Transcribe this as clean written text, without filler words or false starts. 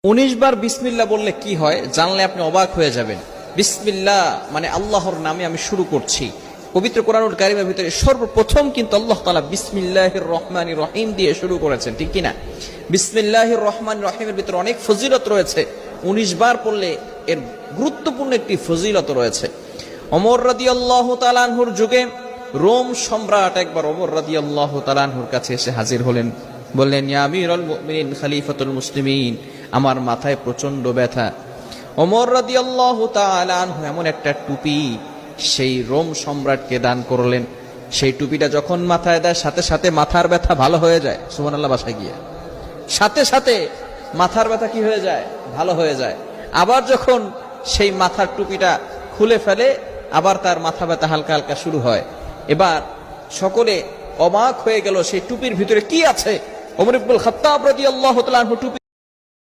19 বার বিসমিল্লাহ বললে কি হয় জানলে আপনি অবাক হয়ে যাবেন। বিসমিল্লাহ মানে আল্লাহর নামে আমি শুরু করছি। পবিত্র কোরআনুল কারীমের ভিতরে সর্বপ্রথম কিন্তু আল্লাহ তাআলা বিসমিল্লাহির রহমানির রহিম দিয়ে শুরু করেছেন, ঠিক কি না? বিসমিল্লাহির রহমানির রহিমের ভিতরে অনেক ফজিলত রয়েছে। 19 বার পড়লে এর গুরুত্বপূর্ণ একটি ফজিলত রয়েছে। ওমর রাদিয়াল্লাহু তাআলা আনহুর যুগে রোম সম্রাট একবার ওমর রাদিয়াল্লাহু তাআলা আনহুর কাছে এসে হাজির হলেন। বললেন, ইয়া আমিরুল মুমিনিন খলিফাতুল মুসলিমিন, আমার মাথায় প্রচন্ড ব্যথা। ওমর রাদিয়াল্লাহু তাআলা আনহু এমন একটা টুপি সেই রোম সম্রাটকে দান করলেন। সেই টুপিটা যখন মাথায় দেয় সাথে সাথে মাথার ব্যথা ভালো হয়ে যায়। সুবহানাল্লাহ, বাসায় গিয়ে সাথে সাথে মাথার ব্যথা কি হয়ে যায়? ভালো হয়ে যায়। আবার যখন সেই মাথার টুপিটা খুলে ফেলে আবার তার মাথা ব্যথা হালকা হালকা শুরু হয়। এবার সকলে অবাক হয়ে গেল সেই টুপির ভিতরে কি আছে। ওমর ইবনুল খাত্তাব রাদিয়াল্লাহু তাআলা আনহু টুপি